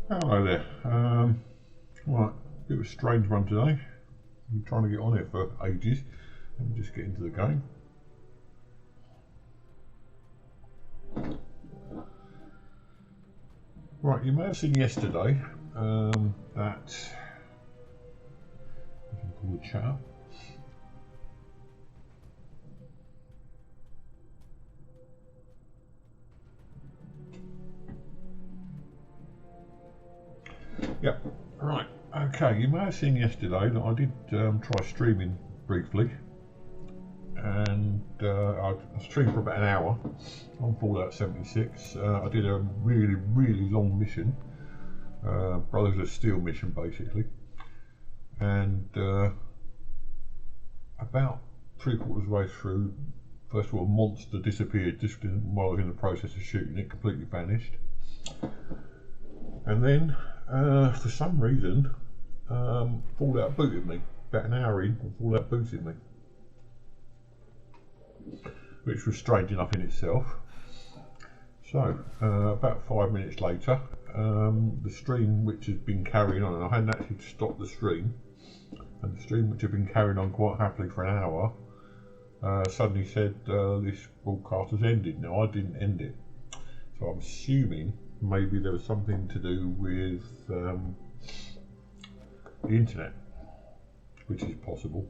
Hello there. Right, bit of a strange one today. I'm trying to get on here for ages and just get into the game. Right, you may have seen yesterday that I can pull the chat up. Yep, right, okay, you may have seen yesterday that I did try streaming briefly, and I streamed for about an hour on Fallout 76. I did a really long mission, Brothers of Steel mission basically, and about 3/4 way through, first of all, a monster disappeared just while I was in the process of shooting it, completely vanished. And then, for some reason, Fallout booted me. About an hour in, Fallout booted me, which was strange enough in itself. So, about 5 minutes later, the stream which has been carrying on, and I hadn't actually stopped the stream, and the stream which had been carrying on quite happily for an hour, suddenly said this broadcast has ended. Now, I didn't end it, so I'm assuming maybe there was something to do with the internet, which is possible.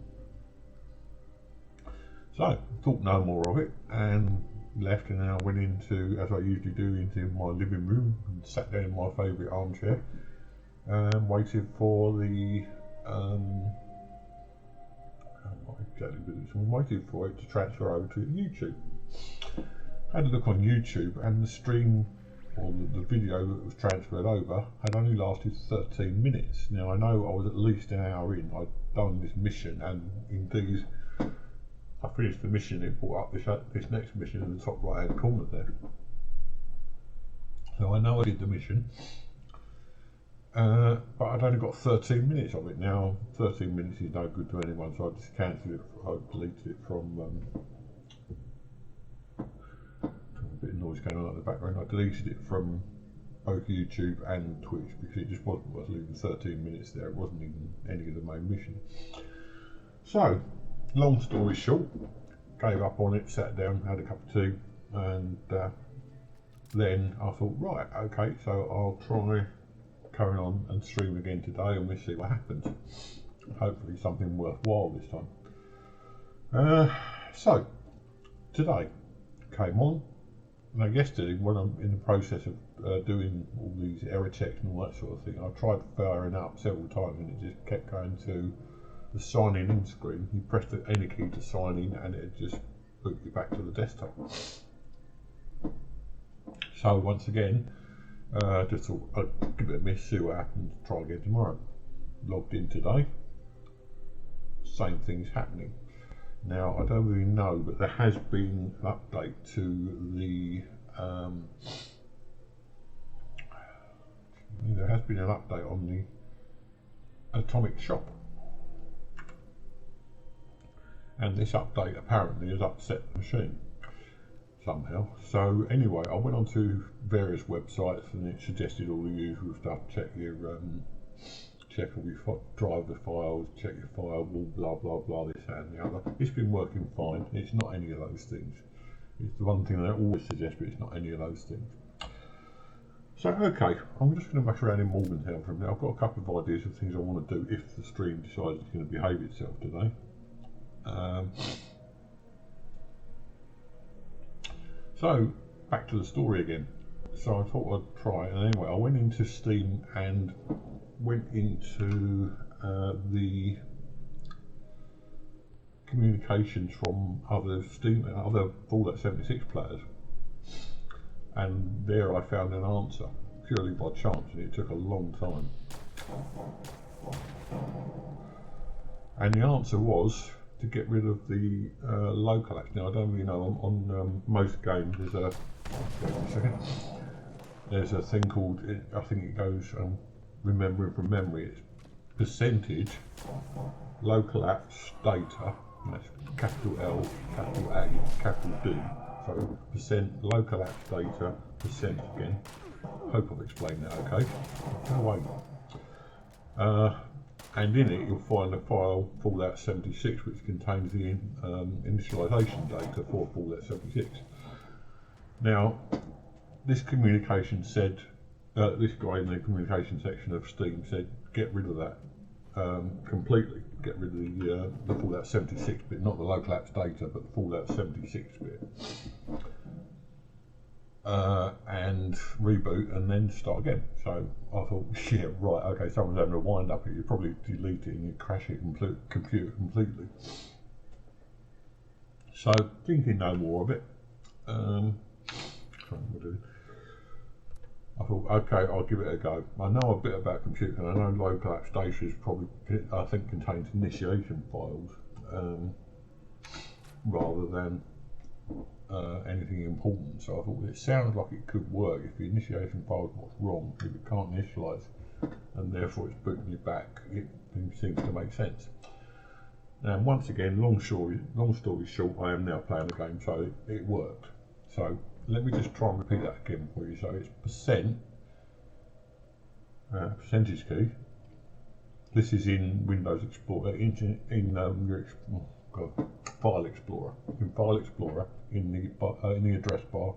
So, thought no more of it and left, and then I went into, as I usually do, into my living room and sat down in my favourite armchair and waited for the waited for it to transfer over to YouTube. Had a look on YouTube, and the stream, or the video that was transferred over, had only lasted 13 minutes. Now, I know I was at least an hour in. I'd done this mission, and indeed I finished the mission. It brought up this next mission in the top right hand corner there. So I know I did the mission, but I'd only got 13 minutes of it. Now, 13 minutes is no good to anyone, so I just cancelled it. I deleted it from a bit of noise going on in the background. I deleted it from both YouTube and Twitch because it just wasn't worth leaving 13 minutes there. It wasn't even any of the main mission. So, long story short, gave up on it, sat down, had a cup of tea, and then I thought, right, okay, so I'll try carrying on and stream again today, and we'll see what happens. Hopefully something worthwhile this time. So, today came on. Now, yesterday, when I'm in the process of doing all these error checks and all that sort of thing, I tried firing up several times and it just kept going to the signing in screen. You press the enter key to sign in and it just boots you back to the desktop. So once again, just thought I'd give it a miss, see what happens, try again tomorrow. Logged in today, same thing's happening. Now, I don't really know, but there has been an update to the on the Atomic Shop, and this update apparently has upset the machine somehow. So anyway, I went onto various websites and it suggested all the usual stuff. Check all your driver files, check your firewall, blah blah blah, this that and the other. It's been working fine. It's not any of those things. It's the one thing they always suggest, but it's not any of those things. So okay, I'm just going to muck around in Morgantown from now. I've got a couple of ideas of things I want to do if the stream decides it's going to behave itself today. So back to the story again. So I thought I'd try, and anyway, I went into Steam and went into the communications from other Fallout 76 players, and there I found an answer purely by chance, and it took a long time. And the answer was to get rid of the local apps. Now, I don't really know, on most games there's a thing called, I think it goes, remembering from memory, it's percentage local apps data, and that's capital L, capital A, capital D. So percent local apps data, percent again, Hope I've explained that okay. No way. And in it you'll find a file Fallout 76 which contains the initialization data for Fallout 76. Now this communication said, this guy in the communication section of Steam said get rid of that completely, get rid of the Fallout 76 bit, not the local apps data but the Fallout 76 bit. And reboot and then start again. So I thought, yeah, right, okay, someone's having a wind up here, you probably delete it and you crash your computer completely. So thinking no more of it, I thought, okay, I'll give it a go. I know a bit about computing, and I know local apps data is probably, I think, contains initiation files rather than anything important. So I thought, well, it sounds like it could work if the initiation file is what's wrong, if it can't initialize and therefore it's booting you back. It seems to make sense. Now once again, long story short, I am now playing the game, so it worked. So let me just try and repeat that again for you. So it's percentage key. This is in Windows Explorer, File Explorer. In File Explorer, in the address bar,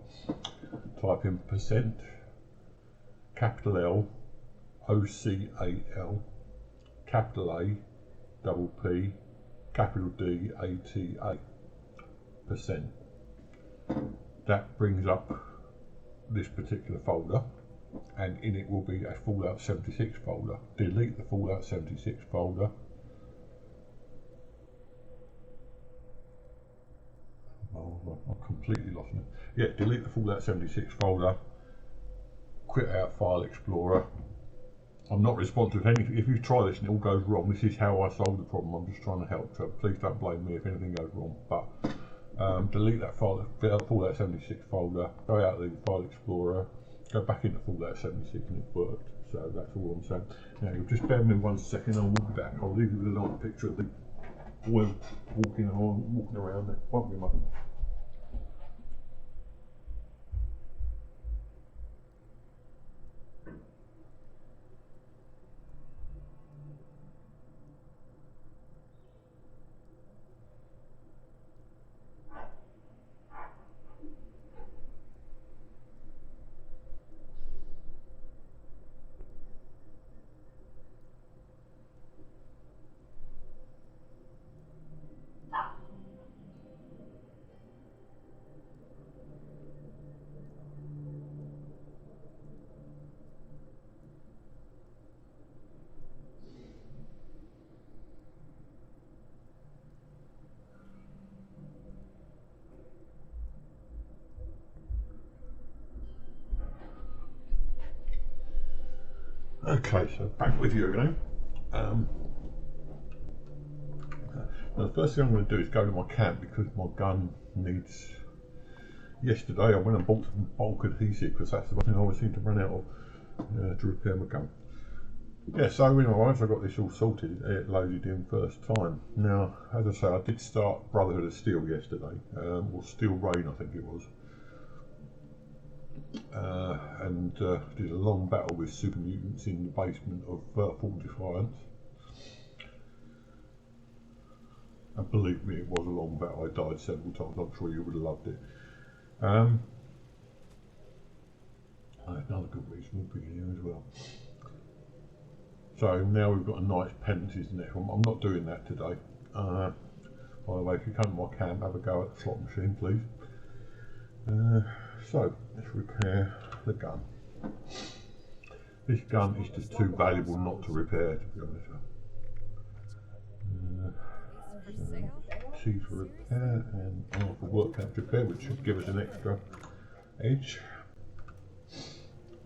type in %, capital L, OCAL, capital A, double P, capital D, ATA, %. That brings up this particular folder, and in it will be a Fallout 76 folder. Delete the Fallout 76 folder. Oh, I've completely lost it. Yeah, delete the Fallout 76 folder. Quit out File Explorer. I'm not responsive to anything. If you try this and it all goes wrong, this is how I solved the problem. I'm just trying to help, so please don't blame me if anything goes wrong. But delete that Fallout 76 folder, go out of the File Explorer, go back into Fallout 76, and it worked. So that's all I'm saying. Now you'll just bear with me 1 second, I'll be back. I'll leave you with a little picture of the boy walking around there. Won't be a moment. Okay, so back with you again. Now the first thing I'm going to do is go to my camp because my gun needs. Yesterday I went and bought some bulk adhesive because that's the one thing I always seem to run out of to repair my gun. Yeah, so anyway, I got this all sorted, it loaded in first time. Now, as I say, I did start Brotherhood of Steel yesterday, or Steel Rain I think it was. And did a long battle with super mutants in the basement of Fort Defiance. And believe me, it was a long battle. I died several times. I'm sure you would have loved it. Another good reason we'll be here as well. So now we've got a Knight's Penance is the next one. I'm not doing that today. By the way, if you come to my camp, have a go at the slot machine, please. So let's repair the gun. This gun is just too valuable not to repair, to be honest. C for repair and R for workbench repair, which should give us an extra edge.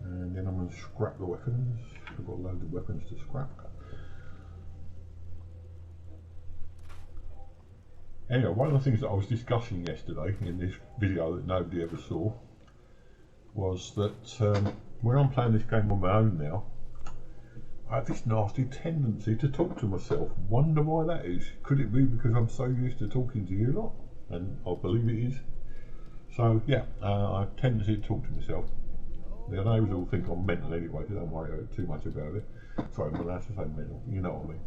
And then I'm going to scrap the weapons. I've got loads of weapons to scrap. Anyway, one of the things that I was discussing yesterday in this video that nobody ever saw was that when I'm playing this game on my own now, I have this nasty tendency to talk to myself. Wonder why that is. Could it be because I'm so used to talking to you lot? And I believe it is. So yeah, I have a tendency to talk to myself. The neighbours all think I'm mental anyway, so don't worry too much about it. Sorry, I'm allowed to say mental, you know what I mean.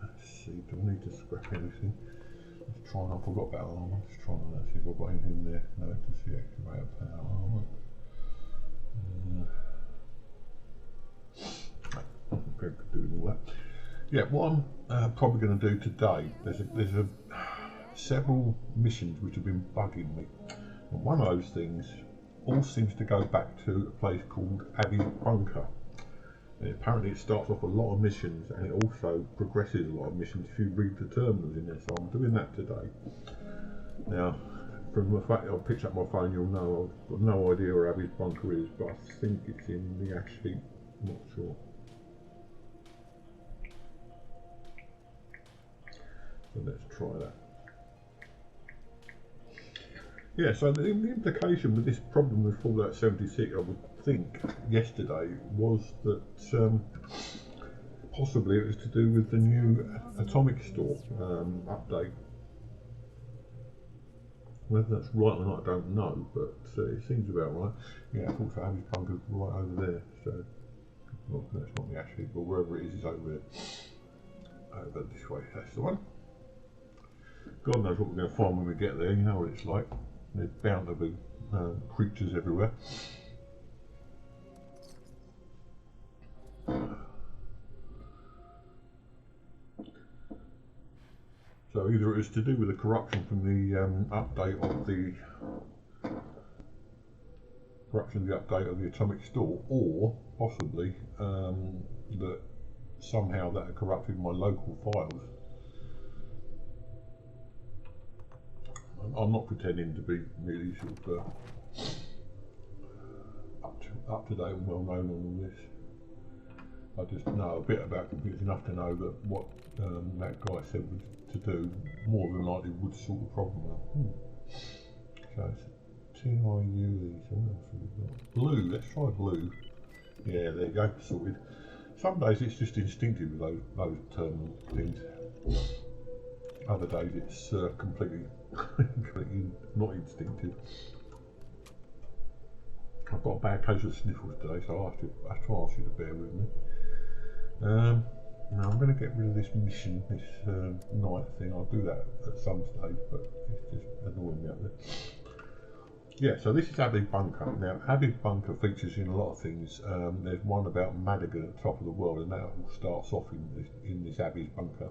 Let's see, do I need to scrap anything? Let's try and, I forgot about armour, let's try and see if I've got anything there. No, to see excavator power armour. Very good doing all that. Yeah, what I'm probably going to do today, there's several missions which have been bugging me. And one of those things all seems to go back to a place called Abbey's Bunker. And apparently it starts off a lot of missions and it also progresses a lot of missions if you read the terminals in there, so I'm doing that today. Now, from the fact that I picked up my phone, you'll know I've got no idea where Abbey's Bunker is, but I think it's in the ash heap, not sure. So let's try that. Yeah, so the implication with this problem with Fallout 76, I would think, yesterday, was that possibly it was to do with the new Atomic Store update. Whether that's right or not, I don't know, but it seems about right. Yeah, of course, Abbey's Bunker's right over there, so well, that's not the ash heap, but wherever it is, it's over there. Over this way, that's the one. God knows what we're going to find when we get there, you know what it's like. There's bound to be creatures everywhere. So either it was to do with the corruption from the update of the Atomic Store, or possibly that somehow that had corrupted my local files. I'm not pretending to be really sort of up to date and well known on all this. I just know a bit about computers enough to know that what that guy said was to do more than likely would sort the problem out. So it's TIUE, so what else have we got? Blue, let's try blue. Yeah, there you go, sorted. Some days it's just instinctive with those terminal things. Other days it's completely not instinctive. I've got a bad case of sniffles today, so I have to ask you to bear with me. Now I'm going to get rid of this mission, this night thing. I'll do that at some stage, but it's just annoying me up there. Yeah, so this is Abbey's Bunker. Now, Abbey's Bunker features in a lot of things. There's one about Madigan at the top of the world, and that all starts off in this Abbey's Bunker.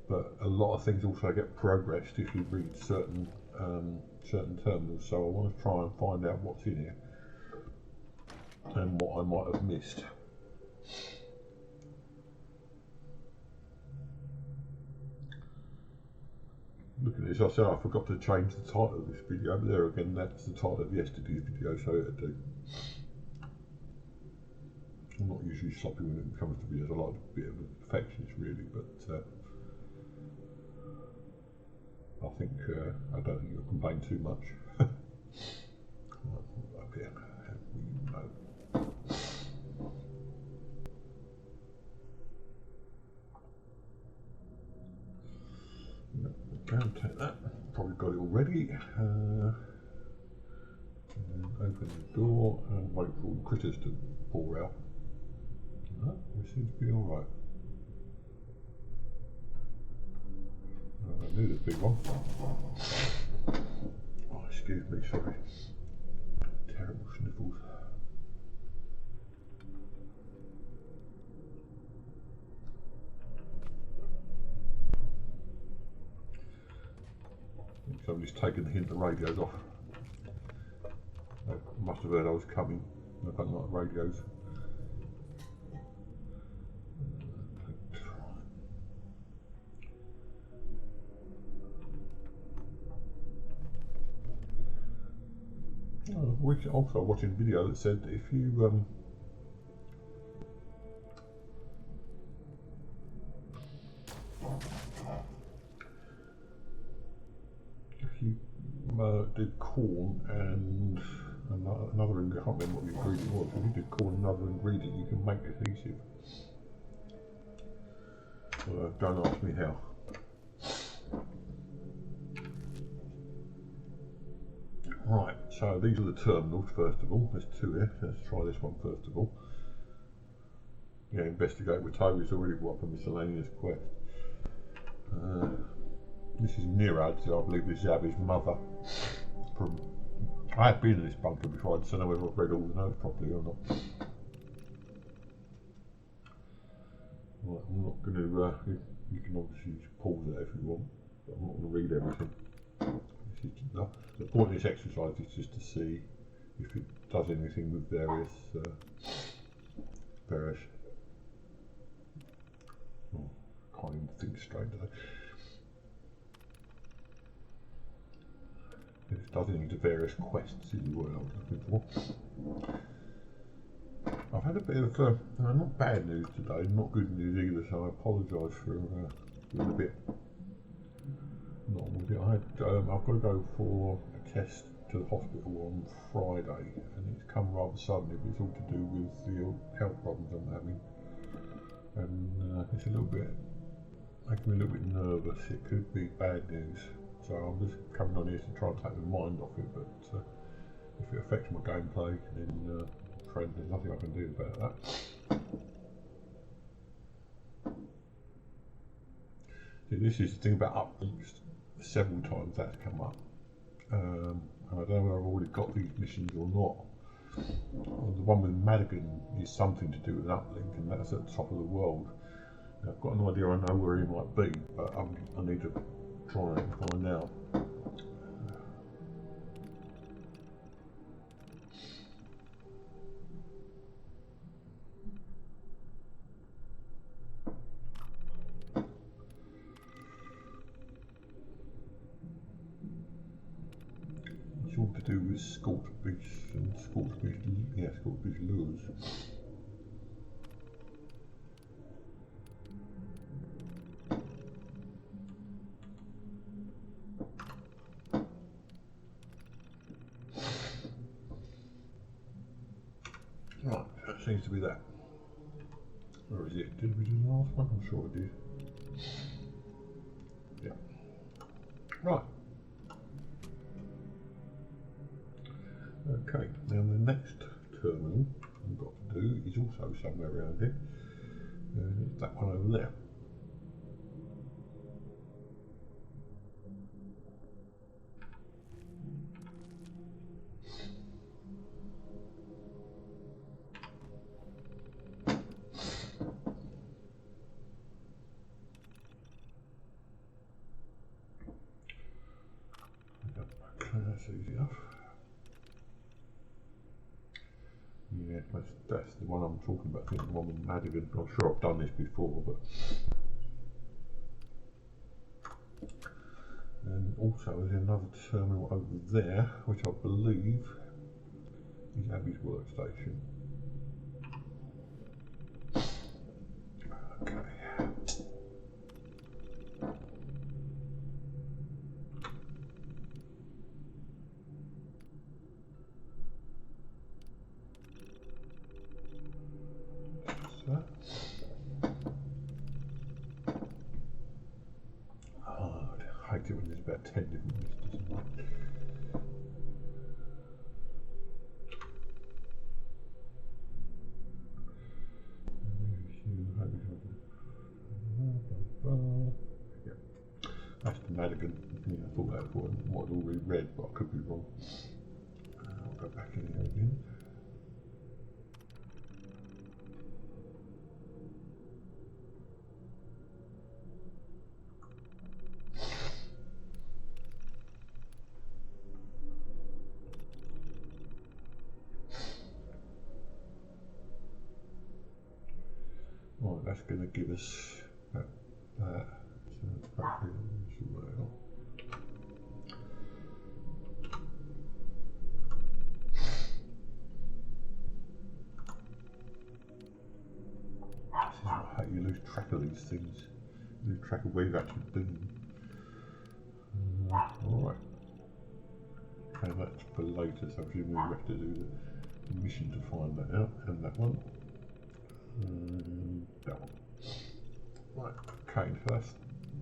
But a lot of things also get progressed if you read certain terminals, so I want to try and find out what's in here and what I might have missed. Look at this, I said I forgot to change the title of this video, but there again, that's the title of yesterday's video, so it'll do. I'm not usually sloppy when it comes to videos. I like a bit of a perfectionist really, but I think I don't think you'll complain too much. Up here, no. I'll take that. Probably got it already. And open the door and wait for all the critters to pour out. No, we seem to be all right. I knew the big one. Oh, excuse me, sorry. Terrible sniffles. I think somebody's taken the hint the radio's off. They must have heard I was coming. I don't like radios. We also watching a video that said that if you did corn and another ingredient, I can't remember what the ingredient was. If you did corn and another ingredient, you can make adhesive. Don't ask me how. Right, so these are the terminals first of all. There's two here. Let's try this one first of all. Yeah, investigate with Toby's already got up a miscellaneous quest. This is Nirad, so I believe this is Abby's mother. I have been in this bunker before, I just don't know whether I've read all the notes properly or not. Right, I'm not going to, you can obviously pause it if you want, but I'm not going to read everything. The point of this exercise is just to see if it does anything with various oh, can't even think straight today. If it does anything to various quests is the word I was looking for. I've had a bit of not bad news today, not good news either, so I apologise for being a bit not with it. I've got to go for a test to the hospital on Friday, and it's come rather suddenly, but it's all to do with the health problems I'm having, and it's a little bit making me a little bit nervous. It could be bad news, so I'm just coming on here to try and take my mind off it, but if it affects my gameplay, then friend, there's nothing I can do about that. See, this is the thing about uplinks. Several times that's come up, and I don't know whether I've already got these missions or not. The one with Madigan is something to do with an uplink, and that's at the top of the world. Now, I've got an idea, I know where he might be, but I need to try and find out. All to do with Scorched Beast and Scorched Beast lures. Right, that seems to be that. Or is it? Did we do the last one? I'm sure I did. Yeah. Right. Okay, now the next terminal I've got to do is also somewhere around here, and it's that one over there. Okay, that's easy enough. Yeah, that's the one I'm talking about. I think the one with Madigan. I'm sure I've done this before, but and also there's another terminal over there, which I believe is Abby's workstation. Okay. I hate it when there's about 10 different vistas. Yeah. That's the Madigan. Yeah, I thought that was what I'd already read, but I could be wrong. I'll go back in here again. Right, that's going to give us that. So hopefully this will work out. This is how you lose track of these things. You lose track of where you've actually been. Alright. And that's for later, so presumably we have to do the mission to find that out, and that one. That one. Right, okay, so that's,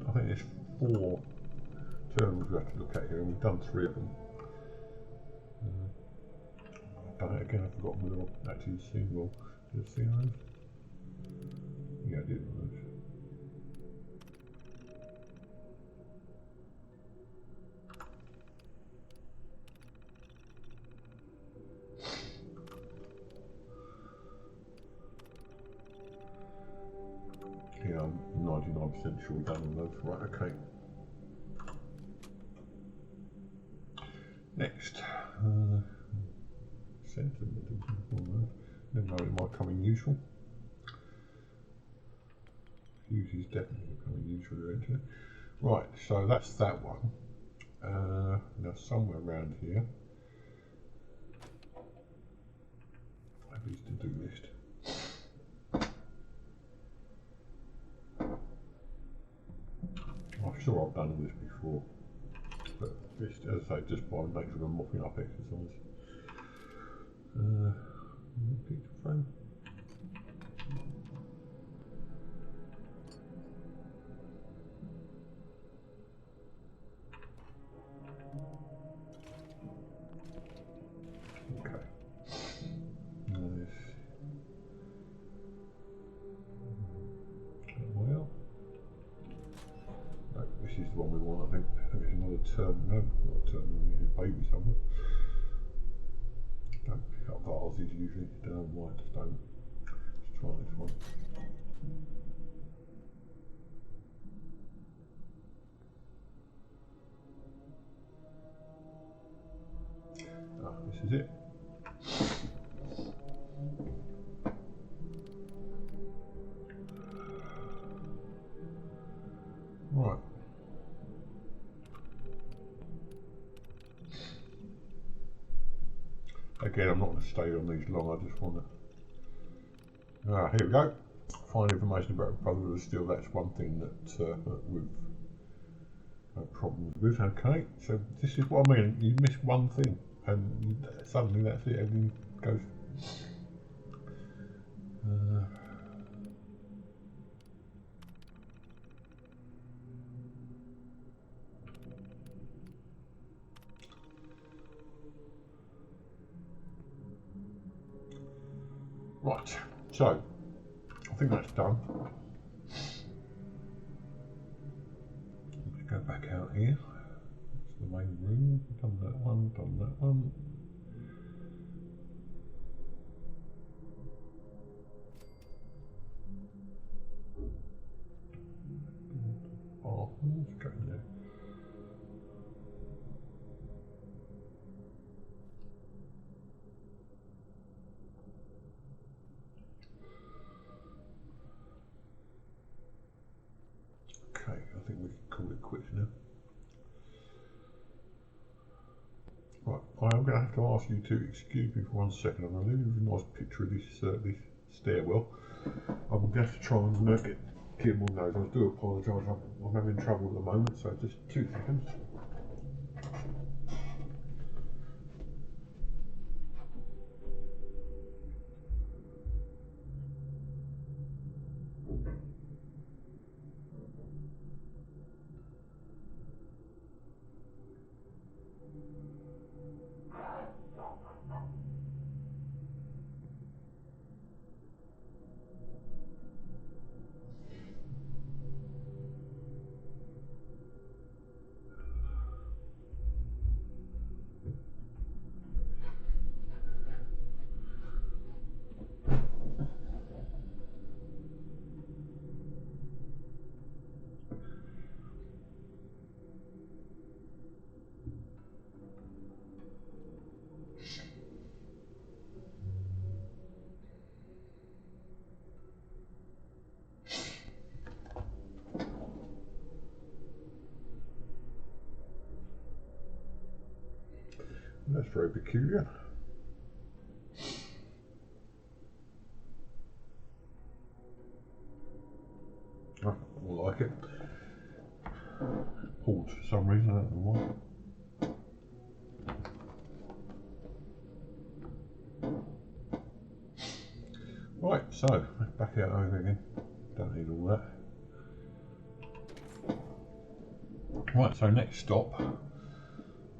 I think there's 4 terminals we have to look at here, and we've done 3 of them. done it again. I've forgotten whether I've actually seen. Well, did I see those? Yeah, I did. Yeah, I'm 99% sure done on those. Right, okay. Next, sentiment. Never know, it might come in useful. Fuse is definitely becoming useful eventually. Right, so that's that one. Now somewhere around here, maybe it's to-do list. I'm sure I've done all this before, but this, as I say, just by nature of a mopping up exercise. Picture frame. Okay. Nice. Well, no, this is the one we want. I think there's another term. No, not a term. There's a baby somewhere. Don't pick up vases usually. Don't know why. Just don't. Let's try this one. Ah, this is it. Right. Again, I'm not going to stay on these long. I just want to. Here we go. Find information about Brotherhood of Steel. That's one thing that we've had problems with. Okay, so this is what I mean. You miss one thing, and suddenly that's it. Everything goes. Right, so I think that's done. Let's go back out here. It's the main room. Done that one, done that one. Oh, let's go in there. Okay, I think we can call it quits now. Right, I am going to have to ask you to excuse me for 1 second. I'm going to leave you a nice picture of this stairwell. I'm going to have to try and get Kim on those. I do apologise, I'm having trouble at the moment, so just 2 seconds. That's very peculiar. I don't like it. Paused for some reason, I don't know why. Right, so back out over again. Don't need all that. Right, so next stop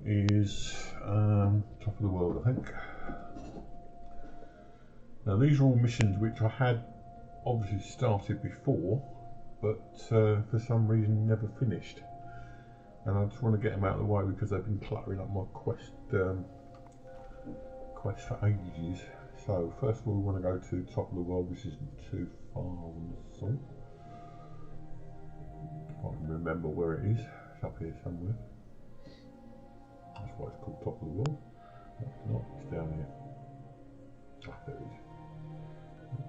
is top of the world, I think. Now these are all missions which I had obviously started before, but for some reason never finished. And I just want to get them out of the way because they've been cluttering up my quest for ages. So first of all we want to go to the top of the world, which isn't too far on the salt. I can't remember where it is. It's up here somewhere. That's why it's called top of the world. No, it's not, it's down here. Ah, there it is.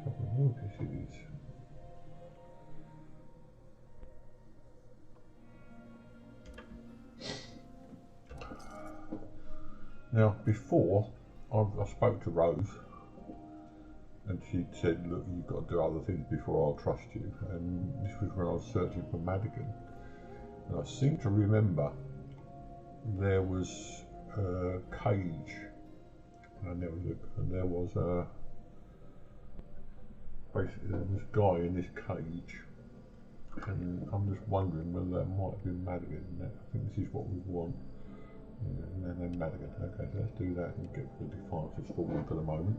Top of the world, yes it is. Now before, I spoke to Rose and she said, look, you've got to do other things before I'll trust you, and this was when I was searching for Madigan, and I seem to remember there was a cage, and there was basically there was a guy in this cage, and I'm just wondering whether that might have been Madigan. I think this is what we want. Yeah, and then Madigan. Okay, so let's do that and get the Defiances forward for the moment.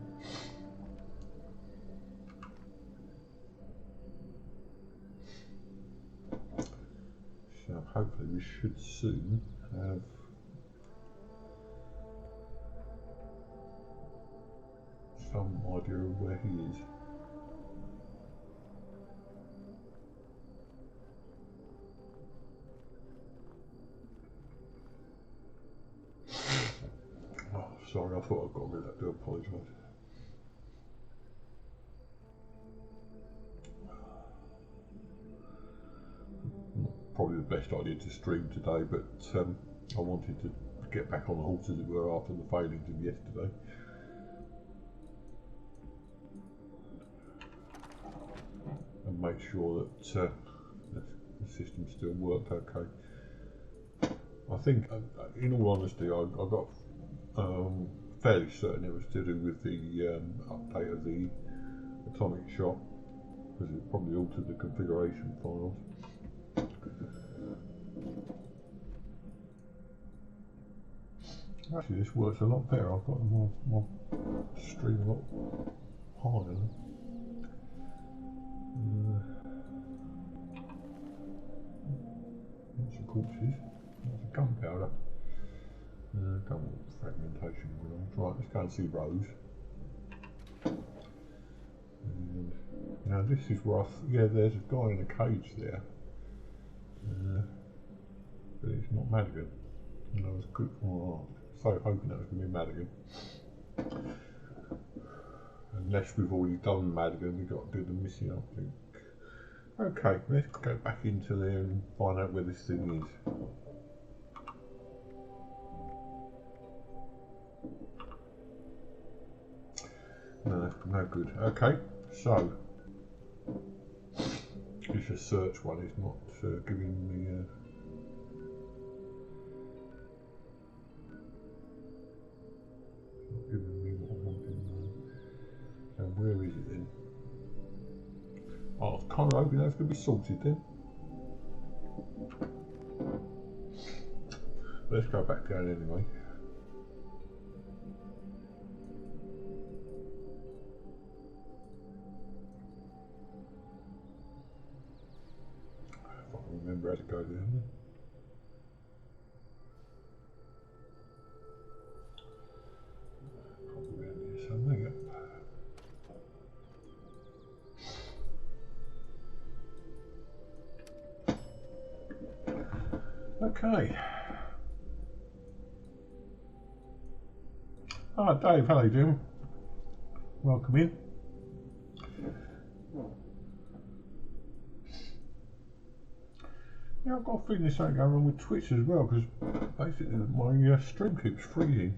So hopefully we should soon have some idea of where he is. Oh, sorry, I thought I got rid of that. I do apologise. Probably the best idea to stream today, but I wanted to get back on the horse, as it were, after the failings of yesterday. And make sure that the system still worked okay. I think, in all honesty, I got fairly certain it was to do with the update of the atomic shop, because it probably altered the configuration files. Actually, this works a lot better. I've got my stream a lot higher. Lots of corpses, lots of gunpowder, double fragmentation. Right, let's go and see Rose. And now this is where yeah, there's a guy in a cage there, but it's not Madigan. And I was good. Oh, so hoping that was going to be Madigan. Unless we've already done Madigan, we've got to do the missing, I think. Okay, let's go back into there and find out where this thing is. No, no good. Okay, so it's a search one, it's not giving me what I wanted. So where is it then? Oh, I was kind of hoping that was going to be sorted then. Let's go back down anyway. If I can remember how to go down there. Probably around here somewhere. Okay. Hi Dave, how are you doing? Welcome in. Yeah, I've got a feeling there's something going on with Twitch as well, because basically my stream keeps freezing.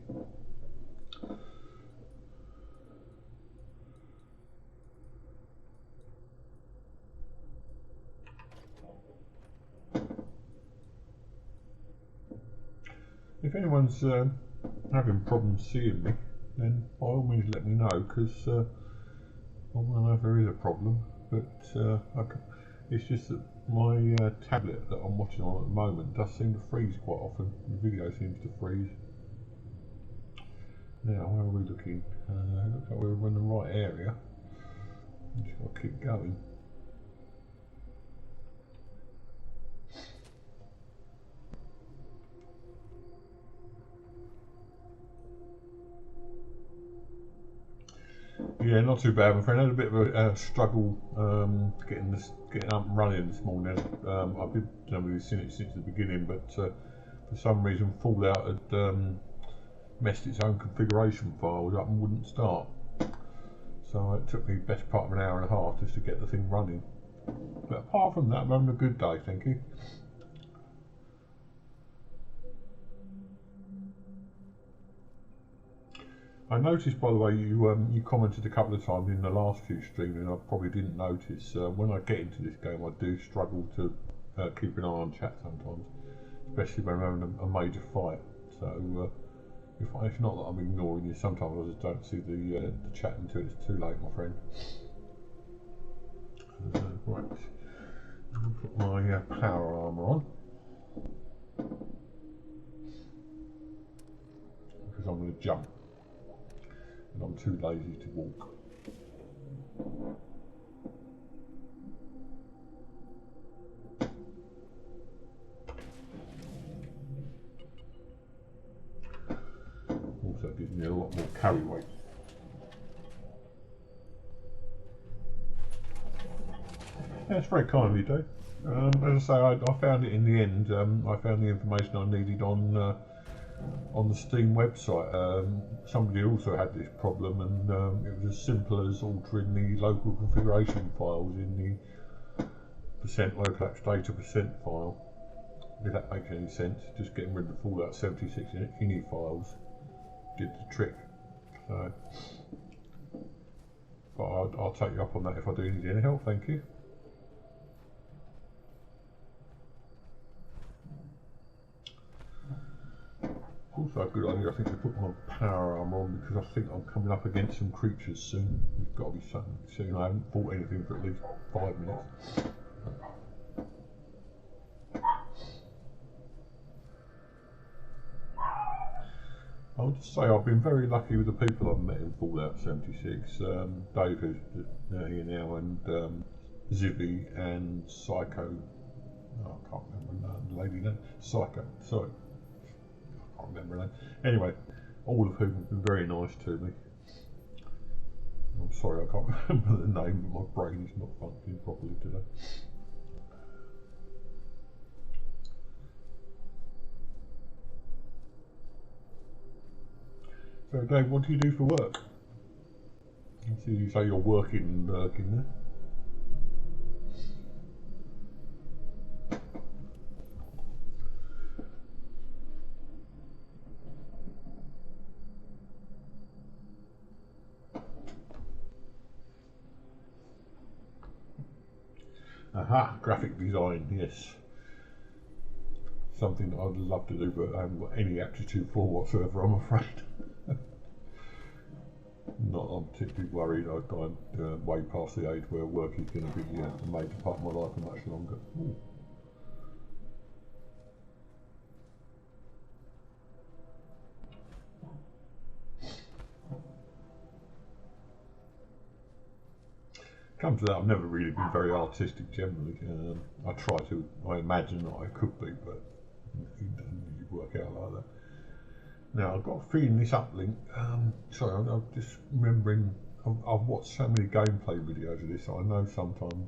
If anyone's having problems seeing me, then by all means let me know, because I want to know if there is a problem. But it's just that my tablet that I'm watching on at the moment does seem to freeze quite often. The video seems to freeze. Now, where are we looking? Looks like we're in the right area. Just got to keep going. Yeah, not too bad, my friend. I had a bit of a struggle getting up and running this morning. I've been with this since the beginning, but for some reason Fallout had messed its own configuration files up and wouldn't start. So it took me the best part of an hour and a half just to get the thing running. But apart from that, I'm having a good day, thank you. I noticed, by the way, you commented a couple of times in the last few streams, and I probably didn't notice. When I get into this game, I do struggle to keep an eye on chat sometimes, especially when I'm having a major fight. So it's not that I'm ignoring you. Sometimes I just don't see the chat until it's too late, my friend. Right, I'll put my power armor on because I'm going to jump. And I'm too lazy to walk. Also gives me a lot more carry weight. Yeah, it's very kind of you, Dave. As I say, I found it in the end. I found the information I needed on the Steam website. Somebody also had this problem, and it was as simple as altering the local configuration files in the %local apps data % file. If that makes any sense, just getting rid of the Fallout 76 ini files did the trick. So, but I'll take you up on that if I do need any help. Thank you. Also a good idea, I think, to put my power armor on because I think I'm coming up against some creatures soon. There's got to be something soon. I haven't fought anything for at least 5 minutes. I would just say I've been very lucky with the people I've met in Fallout 76. Dave, who's here now, and Zibby and Psycho. Oh, I can't remember the lady name. Psycho. Sorry. I can't remember her name. Anyway, all of whom have been very nice to me. I'm sorry I can't remember the name, but my brain is not functioning properly today. So Dave, what do you do for work? I see you say you're working and lurking there. Aha, graphic design, yes. Something that I'd love to do, but I haven't got any aptitude for whatsoever, I'm afraid. Not I'm particularly worried. I'm way past the age where work is going to be a major part of my life for much longer. Ooh. Come to that, I've never really been very artistic generally. I try to, I imagine that I could be, but it doesn't really work out like that. Now, I've got a feeling this uplink, sorry, I'm just remembering, I've watched so many gameplay videos of this, I know sometimes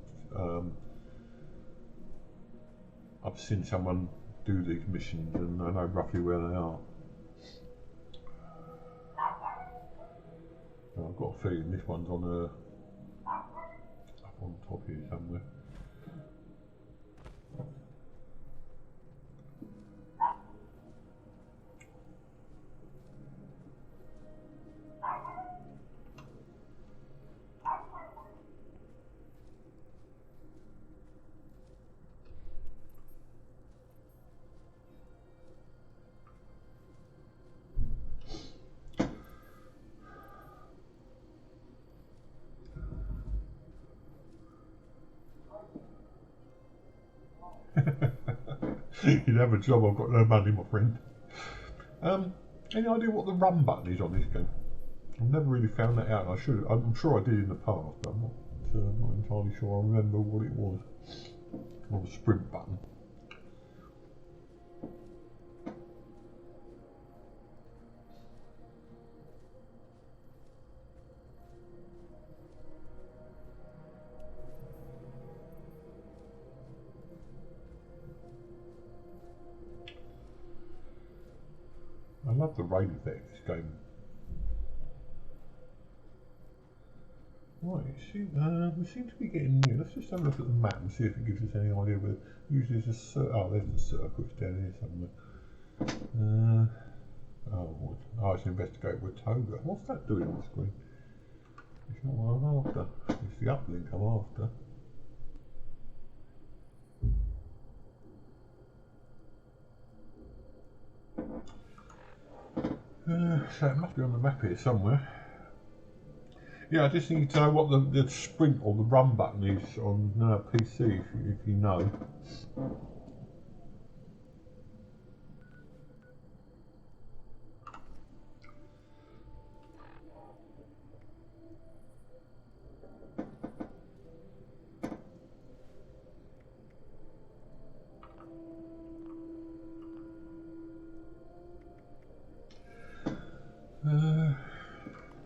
I've seen someone do these missions and I know roughly where they are. Now, I've got a feeling this one's on up on top here somewhere. You'd have a job, I've got no money, my friend. Any idea what the run button is on this game? I've never really found that out. I'm sure I did in the past, but I'm not entirely sure I remember what it was. Or the sprint button. I love the rain effect this game. Right, we seem to be getting near. Let's just have a look at the map and see if it gives us any idea where. Usually there's a circle. Oh, there's the circle. It's down here somewhere. It's investigate Watoga. What's that doing on the screen? It's not what I'm after. It's the uplink I'm after. So it must be on the map here somewhere. Yeah, I just need to know what the sprint or the run button is on PC, if you know.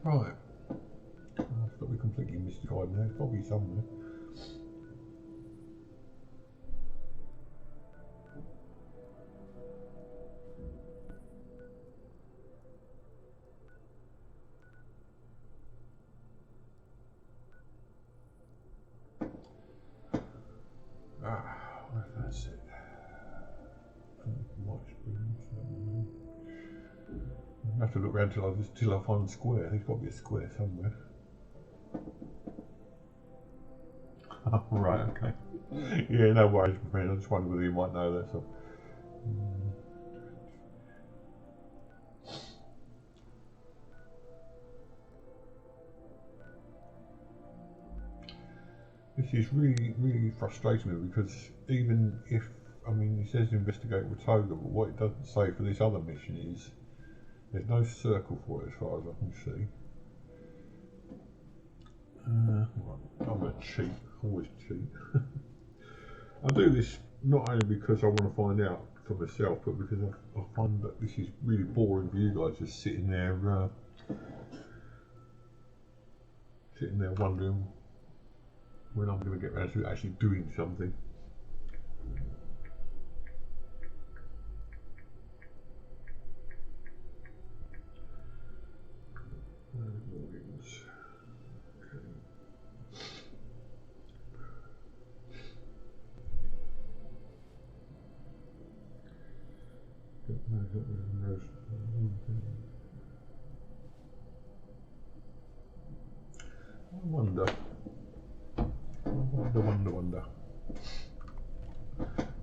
Right. I've got to be completely mystified now. It's probably somewhere. That's it. I have to look around till I find the square. There's got to be a square somewhere. Oh, right, okay. Yeah, no worries, my friend. I just wondered whether you might know that. So. This is really frustrating me because even if, it says investigate Watoga, but what it doesn't say for this other mission is there's no circle for it as far as I can see. Right, I'm going to cheat, always cheat. I do this not only because I want to find out for myself, but because I find that this is really boring for you guys just sitting there wondering when I'm going to get around to actually doing something. Wonder.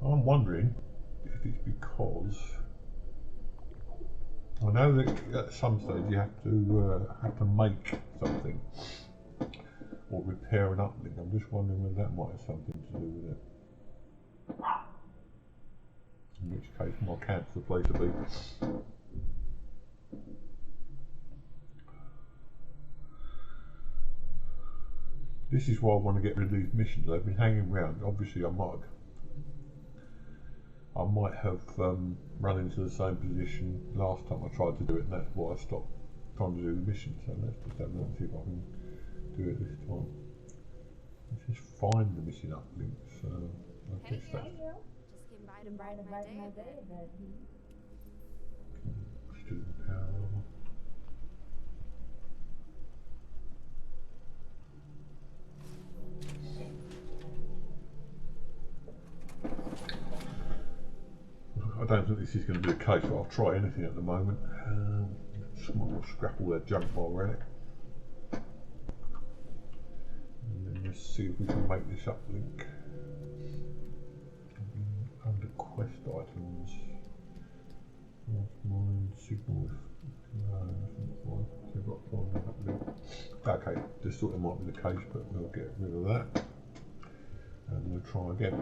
I'm wondering if it's because I know that at some stage you have to make something or repair an uplink. I'm just wondering whether that might have something to do with it. In which case, my camp's the place to be. This is why I want to get rid of these missions. They've been hanging around. Obviously, I might have run into the same position last time I tried to do it, and that's why I stopped trying to do the mission. So let's just have a look and see if I can do it this time. Let's just find the missing uplinks. I guess that's... Just came by to brighten my day a bit. Student power. I don't think this is going to be the case, but I'll try anything at the moment. We'll scrap all that junk while we're at it. And then let's see if we can make this uplink. Under quest items. Mine, signal. No, that's not fine. So I've got to find that uplink. Okay, just thought it might be the case, but we'll get rid of that. And we'll try again.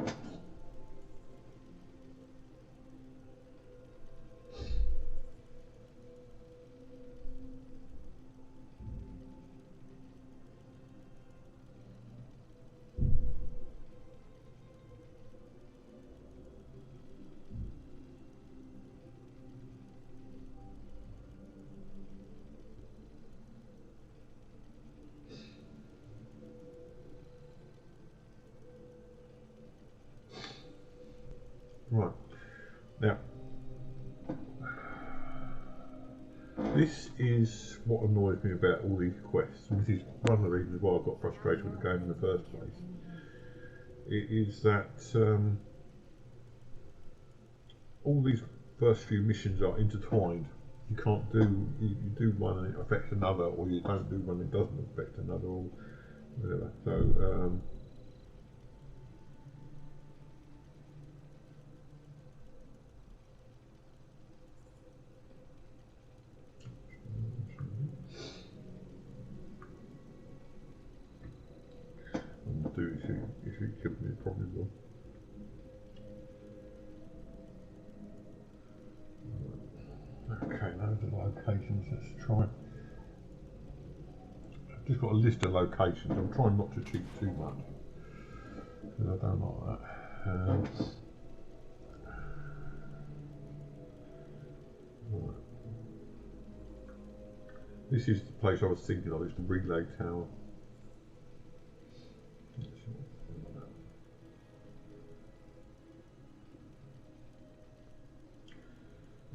Right. Now, this is what annoys me about all these quests, and this is one of the reasons why I got frustrated with the game in the first place. It is that all these first few missions are intertwined. You can't do, you do one and it affects another, or you don't do one and it doesn't affect another, or whatever. So, I'll do it if you give me a problem, will. Okay, those are locations. Let's try. I've just got a list of locations. I'm trying not to cheat too much because I don't like that. Right. This is the place I was thinking of. It's the relay tower.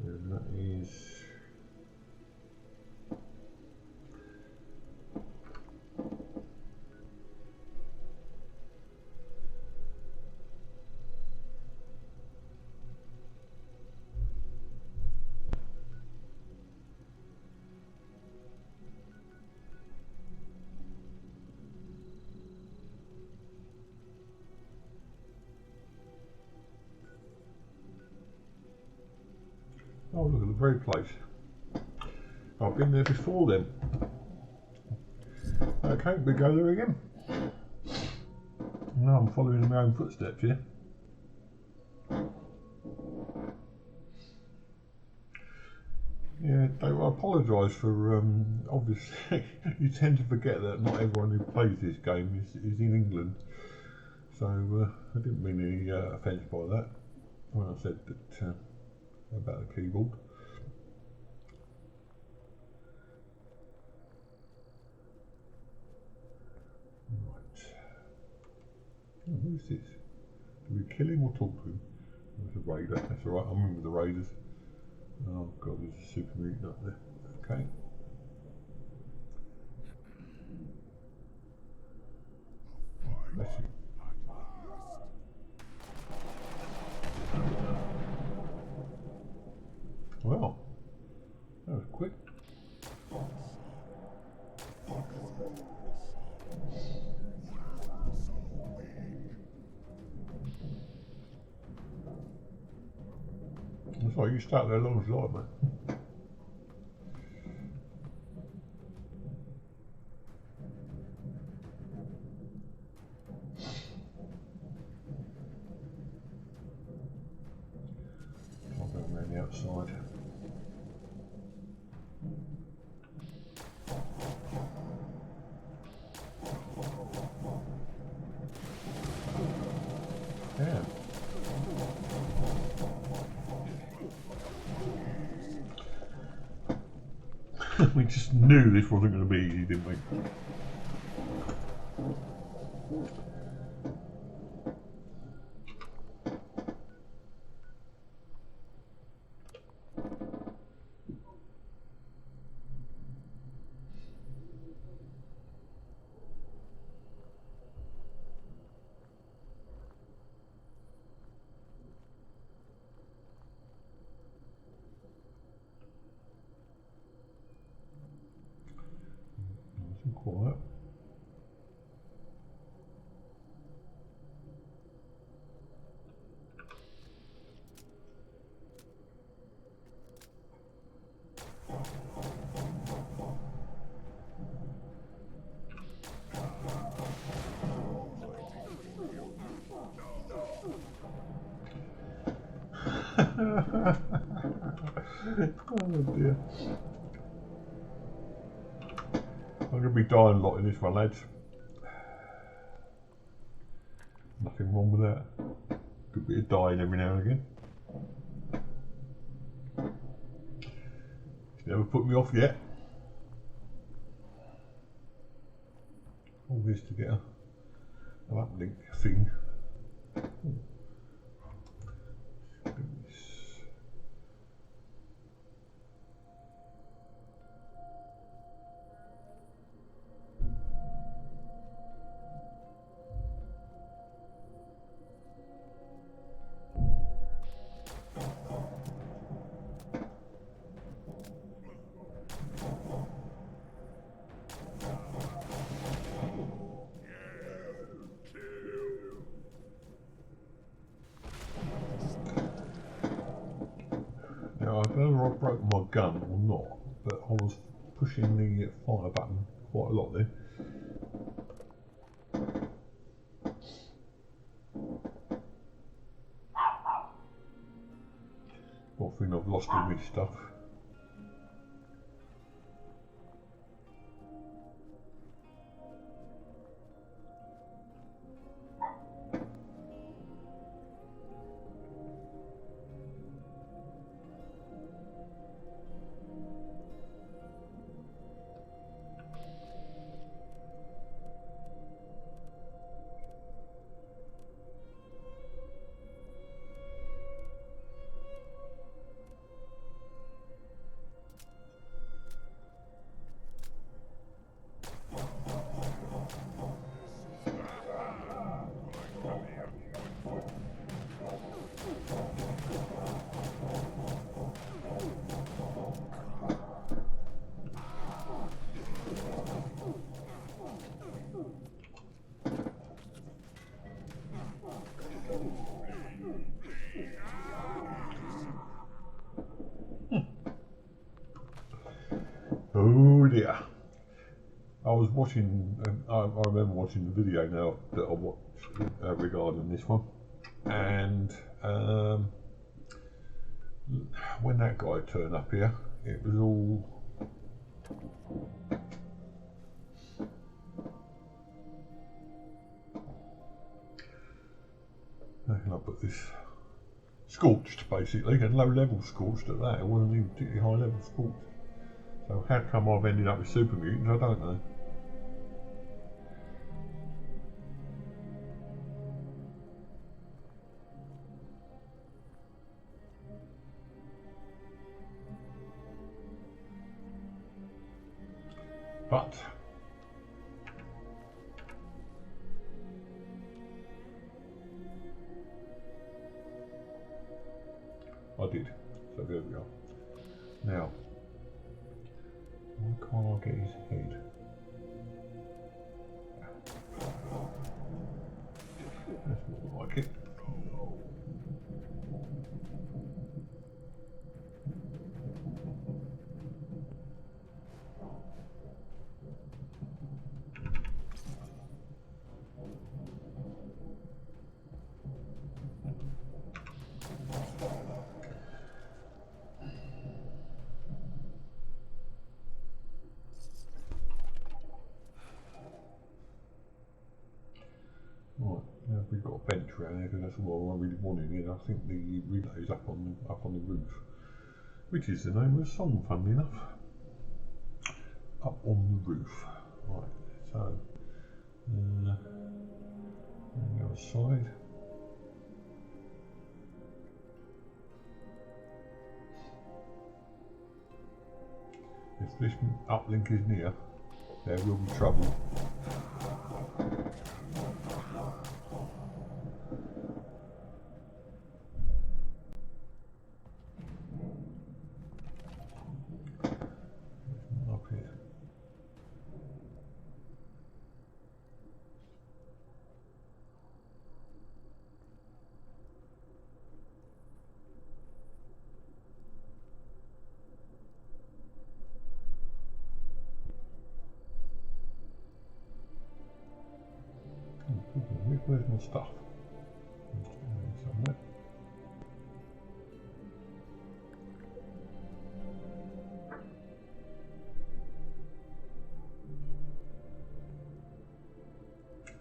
And that is. Oh, look at the very place. I've been there before then. Okay, we go there again. Now I'm following in my own footsteps here. Yeah, I apologise for, obviously, you tend to forget that not everyone who plays this game is in England. So, I didn't mean any offence by that when I said that about the keyboard. Right. Oh, who's this? Do we kill him or talk to him? There's a raider. That's alright, I'm in with the raiders. Oh god, there's a super mutant up there. Okay. Bless you. Well, that was quick. That's why you start there long as light, man. I'll go around the outside. Yeah. We just knew this wasn't going to be easy, didn't we? Nice and quiet. Oh dear. I'm going to be dying a lot in this one, lads. Nothing wrong with that. Good bit of dying every now and again. It's never put me off yet. All this to get an uplink thing. I've broken my gun or not, but I was pushing the fire button quite a lot there. I think I've lost all my stuff. Oh dear. I was watching, I remember watching the video now that I watched regarding this one, and when that guy turned up here, it was all how can I put this? Scorched basically, and low level scorched at that. It wasn't even particularly high level scorched. So how come I've ended up with super mutants, I don't know. But I did. So there we are. Now, why can't I get his head? That's more like it. Right, now we've got a bench around here because that's all I really wanted. And I think the relay's up on the roof, which is the name of the song, funnily enough. Up on the roof. Right, so the other side. If this uplink is near, there will be trouble. Up here. Where's my stuff? Somewhere.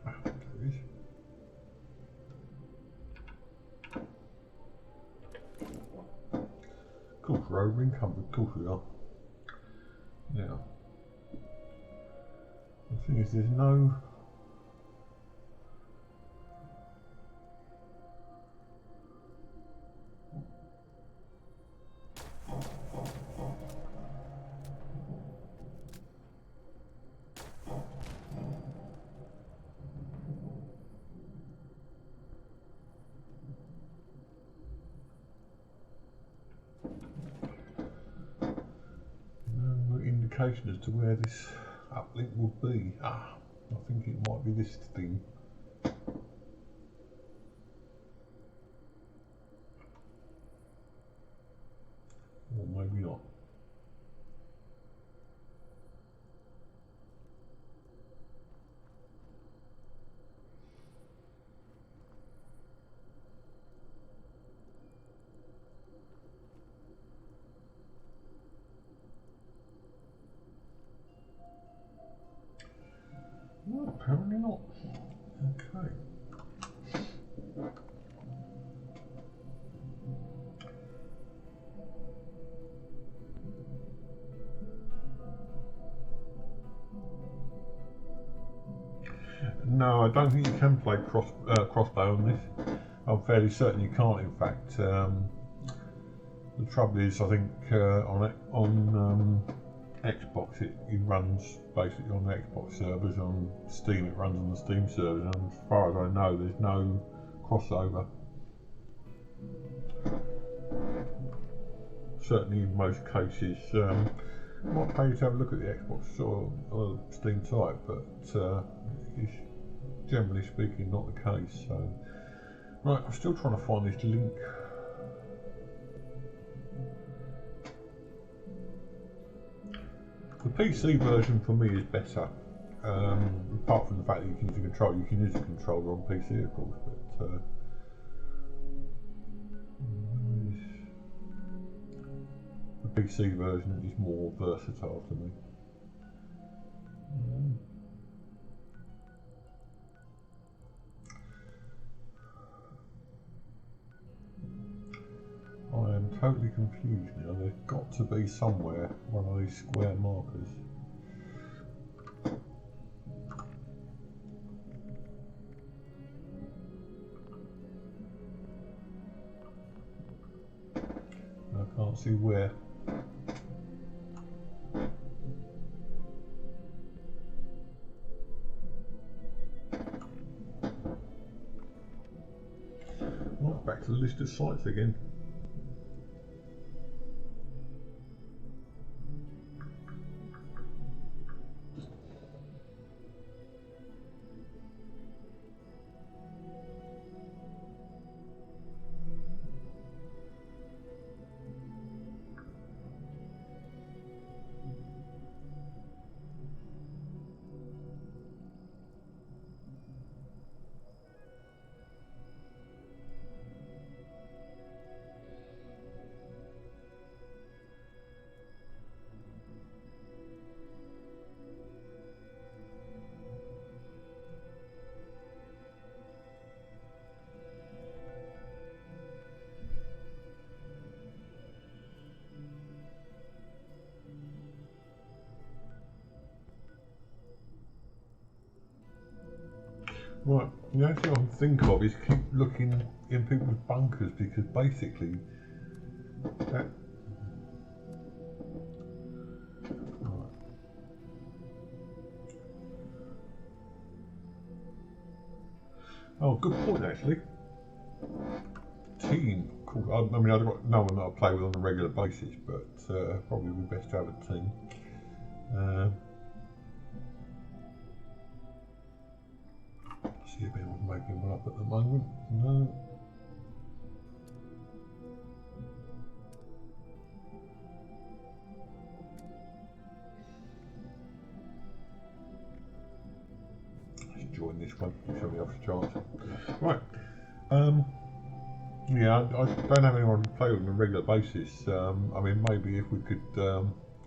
Ah, there it is. Of course, we're encumbered, of course we are. Now, the thing is, there's no. Indication as to where this uplink will be. Ah, I think it might be this thing. Or maybe not. No, apparently not. Okay. No, I don't think you can play crossbow on this. I'm fairly certain you can't. In fact, the trouble is, I think on Xbox it runs basically on the Xbox servers. On Steam it runs on the Steam servers, and as far as I know, there's no crossover. Certainly, in most cases, I might pay you to have a look at the Xbox or Steam site, but it's generally speaking not the case. So, right, I'm still trying to find this link. The PC version for me is better, apart from the fact that you can use a controller. You can use a controller on PC, of course, but the PC version is more versatile to me. I am totally confused now. There's got to be somewhere one of these square markers. I can't see where. Right, back to the list of sites again. Right, the only thing I can think of is keep looking in people's bunkers, because basically that. Right. Oh, good point actually. Team, cool. I mean, I've got no one that I play with on a regular basis, but probably would be best to have a team. See if anyone's making one up at the moment. No. Let's join this one. Show me off the chance. Right. Yeah, I don't have anyone to play with on a regular basis. I mean, maybe if we could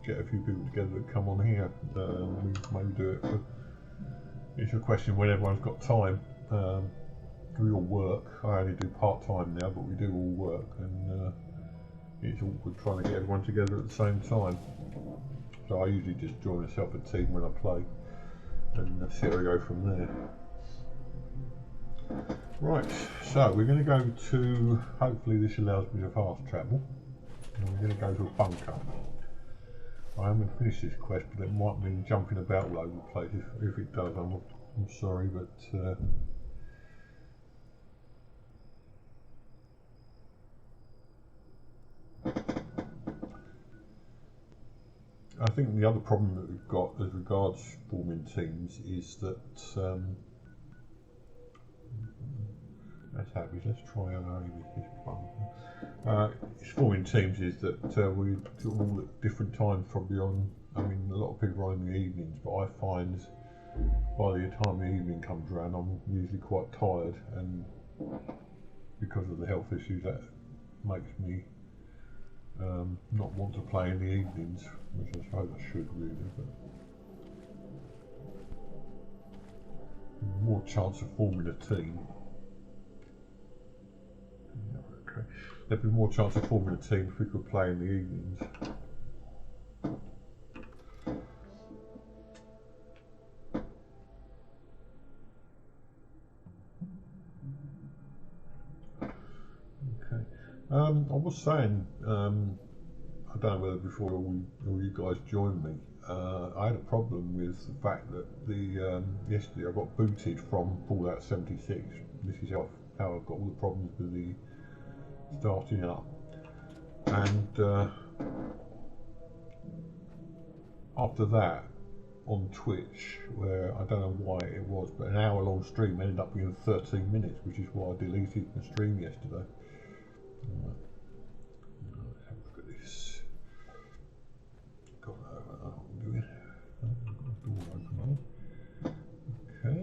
get a few people together that come on here, we maybe do it. For, it's a question when everyone's got time. We all work. I only do part time now, but we do all work, and it's awkward trying to get everyone together at the same time. So I usually just join myself a team when I play, and see how we go from there. Right, so we're going to go to, hopefully this allows me to fast travel, and we're going to go to a bunker. I am going to finish this quest, but it might mean jumping about all over the place. If it does, I'm sorry, but I think the other problem that we've got as regards forming teams is that let's try this bunker. It's forming teams is that we all at different times, probably on. I mean, a lot of people are in the evenings, but I find by the time the evening comes around, I'm usually quite tired, and because of the health issues, that makes me not want to play in the evenings, which I suppose I should really. But more chance of forming a team. Okay. There'd be more chance of forming a team if we could play in the evenings. Okay. I was saying, I don't know whether before all you guys joined me, I had a problem with the fact that yesterday I got booted from Fallout 76. This is how I've got all the problems with the starting up. And after that, on Twitch, where I don't know why it was, but an hour-long stream ended up being 13 minutes, which is why I deleted the stream yesterday. Let's have a look at this. Got what I'm doing. I've got the door open now. Okay.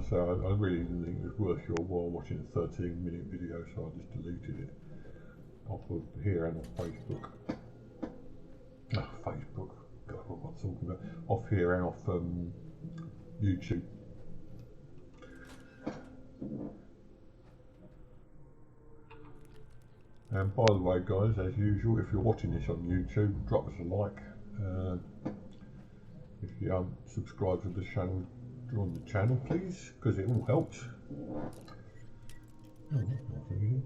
So I really didn't think it was worth your while watching a 13-minute video, so I just deleted it off of here and off Facebook. Facebook, God, what am I talking about? Off here and off YouTube. And by the way, guys, as usual, if you're watching this on YouTube, drop us a like. If you haven't subscribed to the channel, join the channel, please, because it all helps. Oh, nothing here.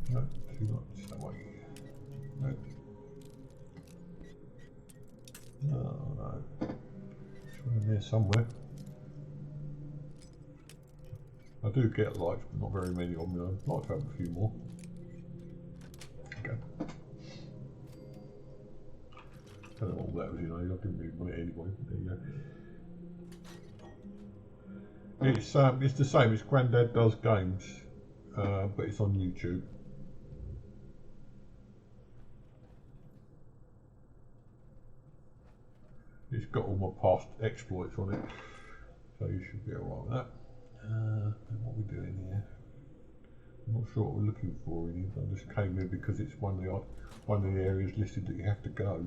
No, too much that way. No. No. It's in there somewhere. I do get likes, but not very many on me. I'd like to have a few more. Okay. I don't know what that was, I didn't really want it anyway. There you go. It's the same. It's Grandad Does Games, but it's on YouTube. It's got all my past exploits on it, so you should be alright with that. What are we doing here? I'm not sure what we're looking for really. I just came here because it's one of the areas listed that you have to go.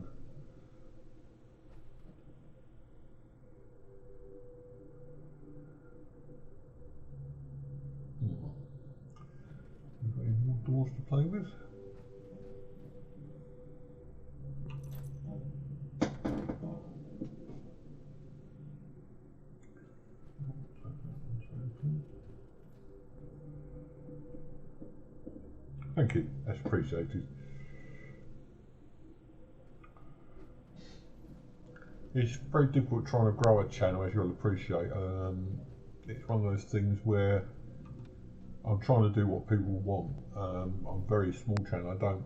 Have got any more doors to play with? Thank you, that's appreciated. It's very difficult trying to grow a channel, as you'll appreciate. It's one of those things where I'm trying to do what people want. I'm a very small channel, I don't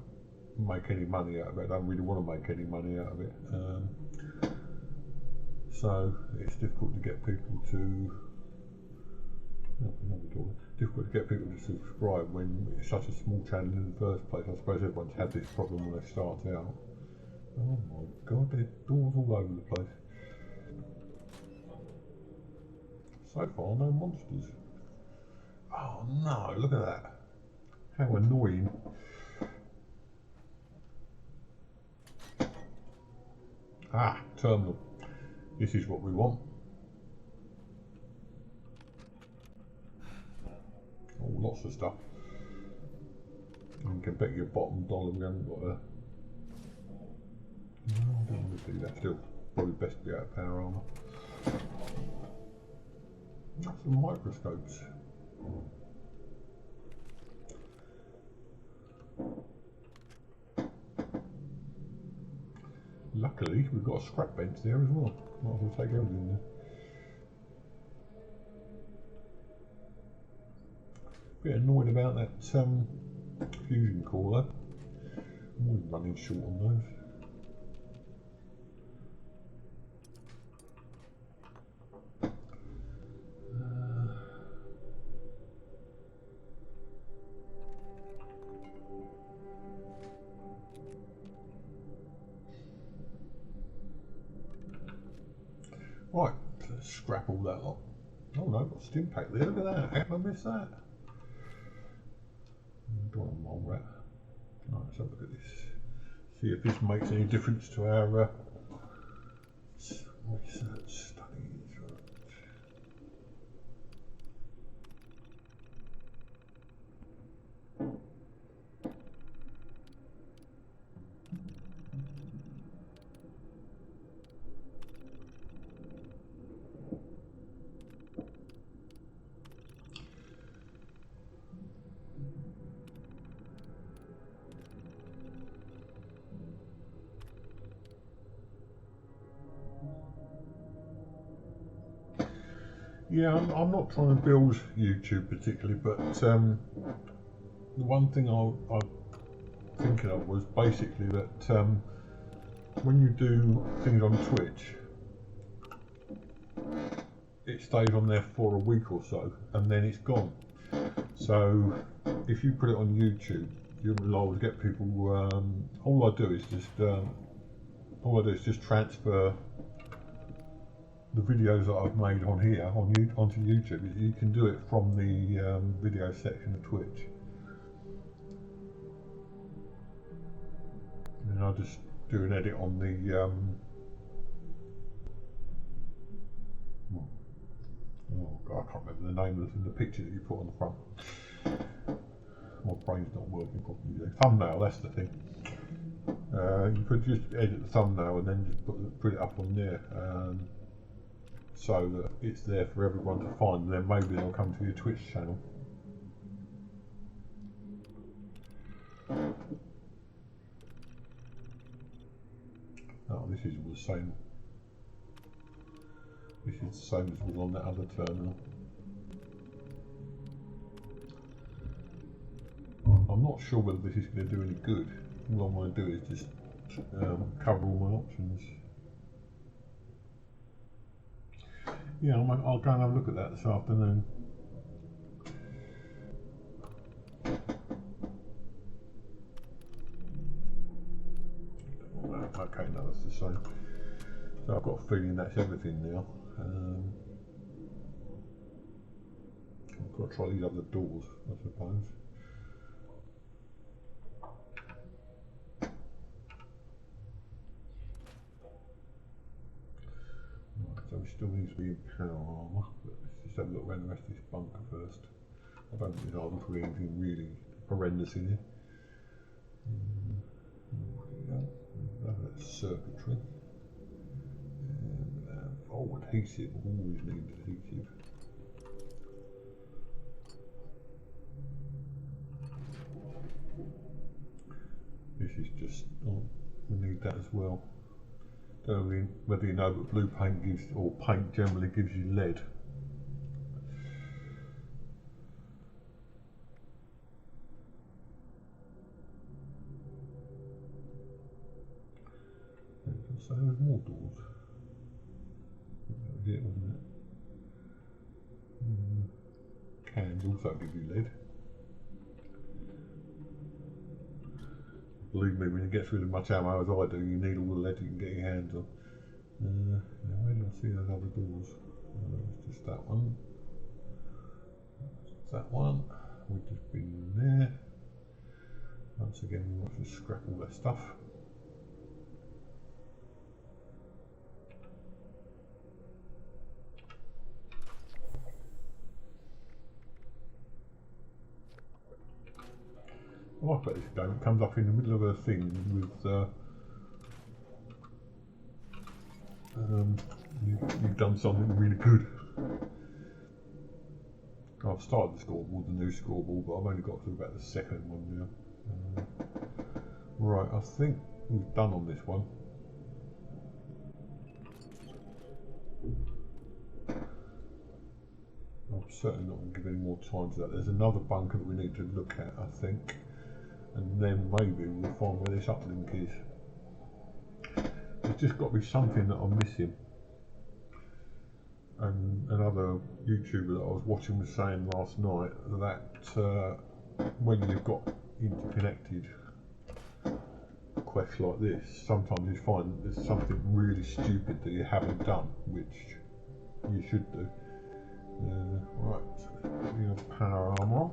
make any money out of it, I don't really want to make any money out of it. So it's difficult to get people to difficult to get people to subscribe when it's such a small channel in the first place. I suppose everyone's had this problem when they start out. Oh my god, there's doors all over the place. So far, no monsters. Oh no, look at that. How annoying. Ah, terminal. This is what we want. Oh, lots of stuff. You can bet your bottom dollar we haven't got a... No, I don't want to do that still. Probably best to be out of power armour. Some microscopes. Luckily, we've got a scrap bench there as well. Might as well take everything there. Bit annoyed about that fusion core though. I'm always running short on those. Right, let's scrap all that lot. Oh no, got stim pack there, look at that, how did I miss that? Go on, mole rat. Right, let's have a look at this. See if this makes any difference to our research studies. Yeah, I'm not trying to build YouTube particularly, but the one thing I'm thinking of was basically that when you do things on Twitch, it stays on there for a week or so, and then it's gone. So if you put it on YouTube, you're liable to get people. All I do is just transfer the videos that I've made on here onto YouTube. You can do it from the video section of Twitch, and I'll just do an edit on the oh God, I can't remember the name of the picture that you put on the front. My brain's not working properly. Thumbnail, that's the thing. You could just edit the thumbnail and then just put it up on there, so that it's there for everyone to find, and then maybe they'll come to your Twitch channel. Oh, this is the same. This is the same as was on that other terminal. I'm not sure whether this is going to do any good. All I want to do is just cover all my options. Yeah, I'll go and have a look at that this afternoon. Okay, no, that's the same. So I've got a feeling that's everything now. I've got to try these other doors, I suppose. So we still need to be in power armour, but let's just have a look around the rest of this bunker first. I don't think there's hardly really anything really horrendous in here. That's circuitry. And oh, adhesive, always need adhesive. This is just, oh, we need that as well. Whether you know, but blue paint gives, or paint generally gives you lead. So there's more doors. That was it, wasn't it? Cans also give you lead. Believe me, when you get through as much ammo as I do, you need all the lead you can get your hands on. Now where do I see those other doors? It's just that one. That one. We've just been in there. Once again, we want to scrap all that stuff. I like that this game. It comes up in the middle of a thing with you've done something really good. I've started the scoreboard, the new scoreboard, but I've only got to about the second one now. Right, I think we've done on this one. I'm certainly not going to give any more time to that. There's another bunker that we need to look at, I think, and then maybe we'll find where this uplink is. There's just got to be something that I'm missing. And another YouTuber that I was watching was saying last night that when you've got interconnected quests like this, sometimes you find there's something really stupid that you haven't done, which You should do. Right, so let's put your power armor on.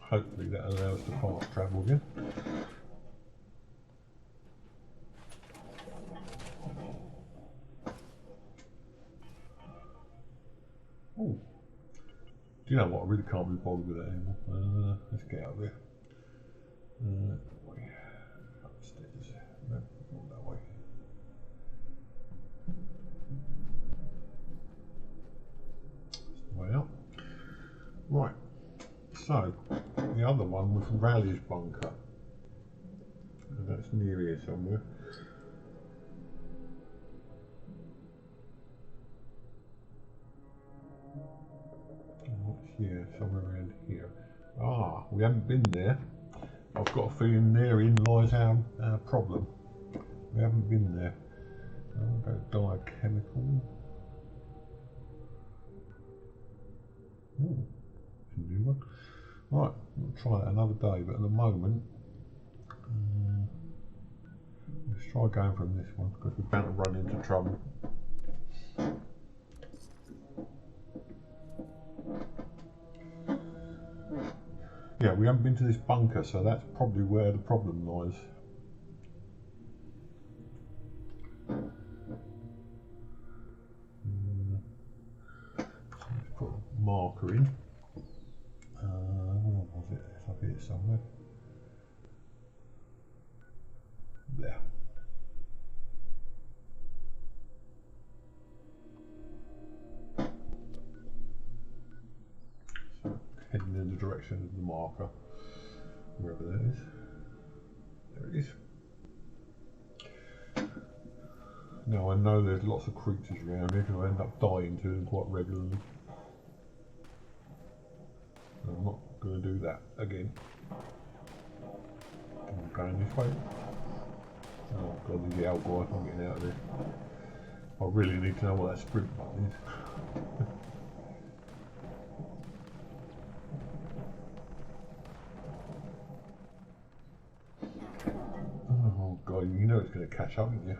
Hopefully that allows us to fast travel again. Oh, do you know what? I really can't be bothered with that anymore. Let's get out of here. Upstairs. No, not that way. That's the way out. Right. So, the other one was Raleigh's bunker. And that's near here somewhere. Here, somewhere around here. Ah, we haven't been there. I've got a feeling therein lies our problem. We haven't been there. About biochemical. Ooh, a new one. Right, we'll try that another day, but at the moment, let's try going from this one because we're bound to run into trouble. Yeah, we haven't been to this bunker, so that's probably where the problem lies. Let's put a marker in. Where was it? It's up here somewhere. There. So, heading in the direction of the marker, wherever that is. There it is. Now I know there's lots of creatures around here because I end up dying to them quite regularly. So I'm not going to do that again. I'm going this way. Oh god, there's the Algoy. I'm getting out of there. I really need to know what that sprint button is. Oh god, you know it's going to catch up, don't you?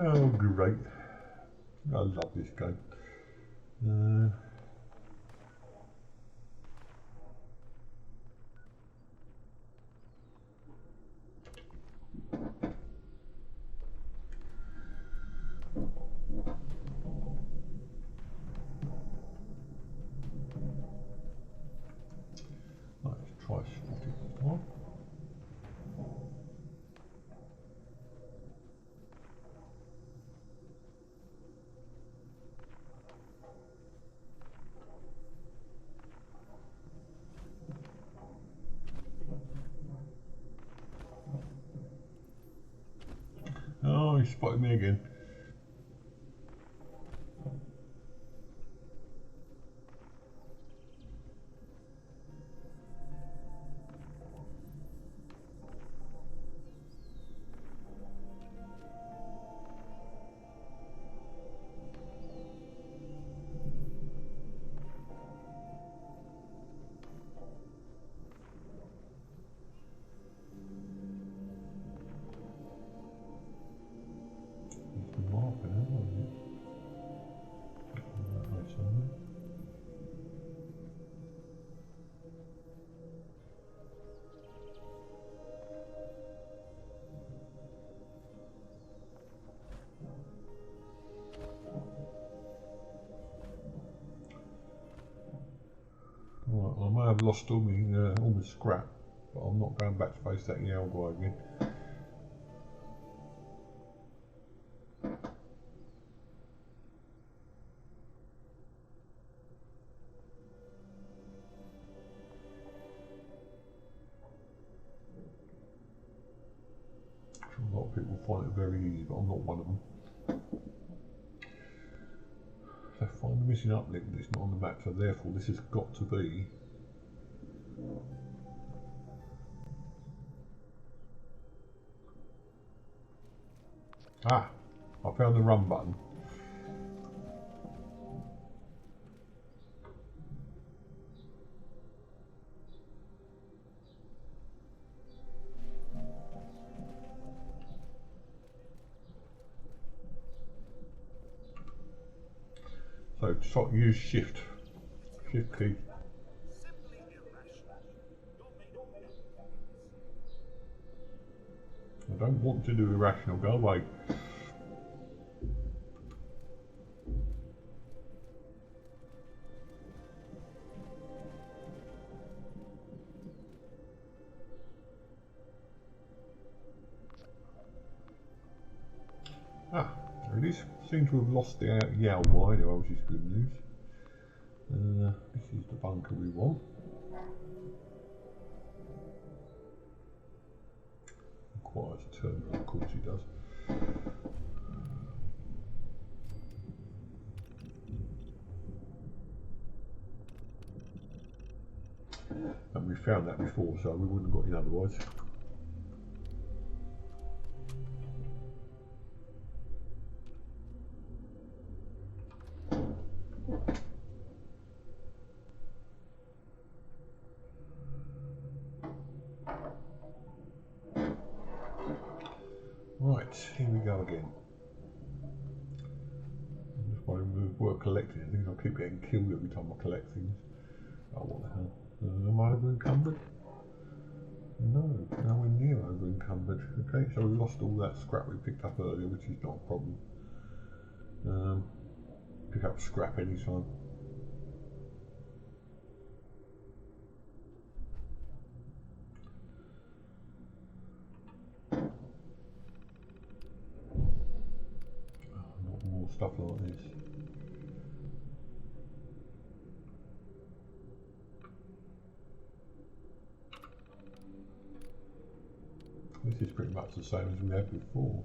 Oh great. I love this game. Let's try spotting this one. Oh, he spotted me again. I may have lost all my scrap, but I'm not going back to face that Algoy again. A lot of people find it very easy, but I'm not one of them. So find the missing uplink, but it's not on the map, so therefore this has got to be. Ah, I found the run button. So use shift key. I don't want to do irrational, go away. Ah, there it is. Seem to have lost the Yao Guai, which is good news. This is the bunker we want. Requires a terminal, of course he does. And we found that before, so we wouldn't have got in otherwise. Right, here we go again. I'm just wondering if we work collecting things. I keep getting killed every time I collect things. Oh, what the hell? Am I over encumbered? No, nowhere near over encumbered. Okay, so we lost all that scrap we picked up earlier, which is not a problem. Pick up scrap anytime. Not more stuff like this. This is pretty much the same as we had before,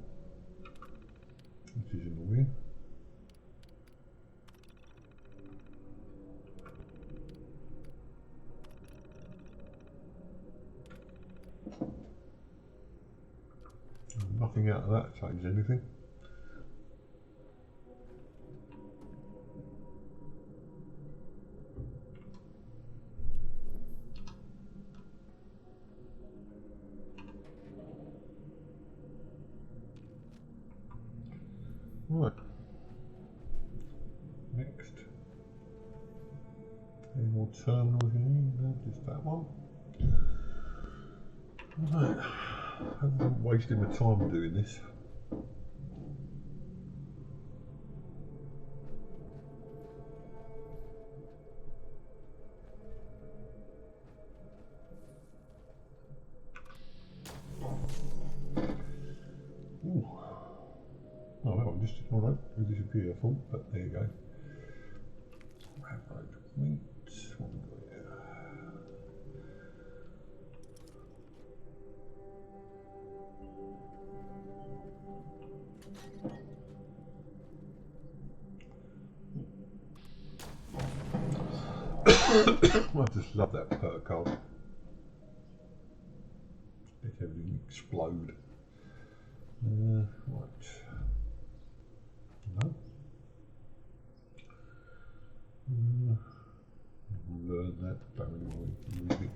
which is annoying. Nothing out of that changed anything. Right. Next. Any more terminals here? No, just that one. Right. I haven't been wasting my time doing this. Ooh. Oh, that one just disappeared, I thought, but there you go. Railroad meat. What have we got here? I just love that perk card. Let everything explode. Right. No. Learn that. Don't really want to read it.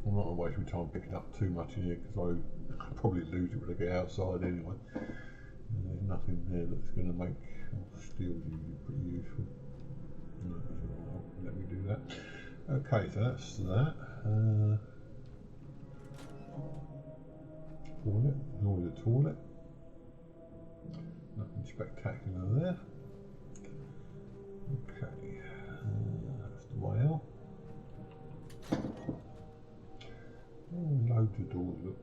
I'm not going to waste my time picking up too much in here because I'll probably lose it when I get outside anyway. There's nothing there that's going to make steel's usually pretty useful. Let me do that. Okay, so that's that. Toilet, always a toilet. Nothing spectacular there. Okay, that's the way out. Oh, loads of doors, look.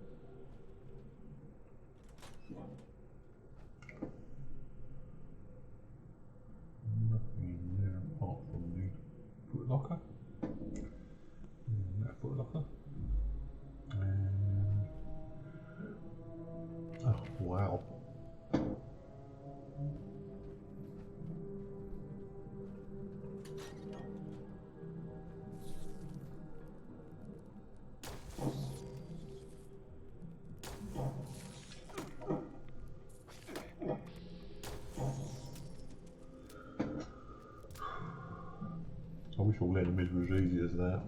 Nothing in there apart from the foot locker. And that foot locker. And oh wow. I wish all enemies were as easy as that.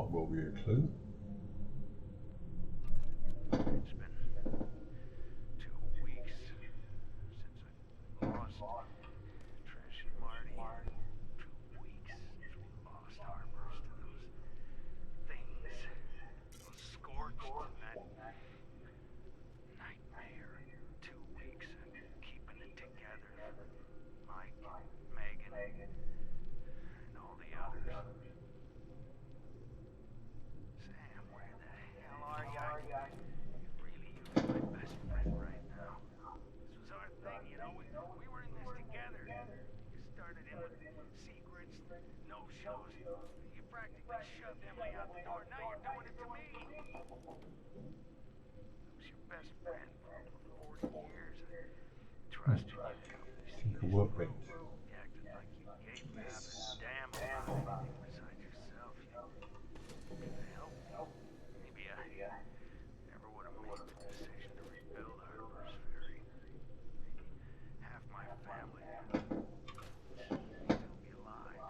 might well be a clue. It's been 2 weeks since I lost Trish and Marty. 2 weeks since we lost Harbors to those things, those scorched in that nightmare. 2 weeks and keeping it together. Mike, Megan, and all the others. Sam, where the hell are ya? Really, you're my best friend right now. This was our thing, you know. We were in this together. You started in with secrets, no shows. You practically shoved Emily out the door. Now you're doing it to me. I was your best friend for 40 years. I trusted you. Think of workbench. You acted like you gave me half a damn about anything besides yourself. Hell, maybe I never would have made the decision to rebuild Harper's Ferry. Maybe half my family would still be alive.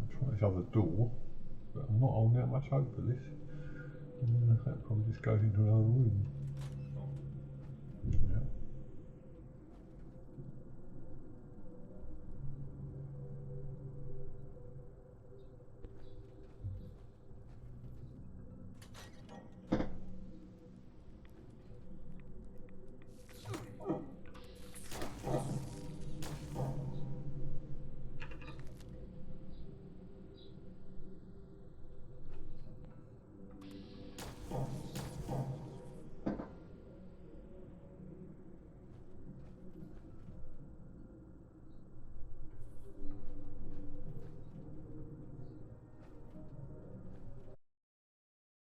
Try this other door, but I'm not holding out much hope for this. That probably just goes into another room.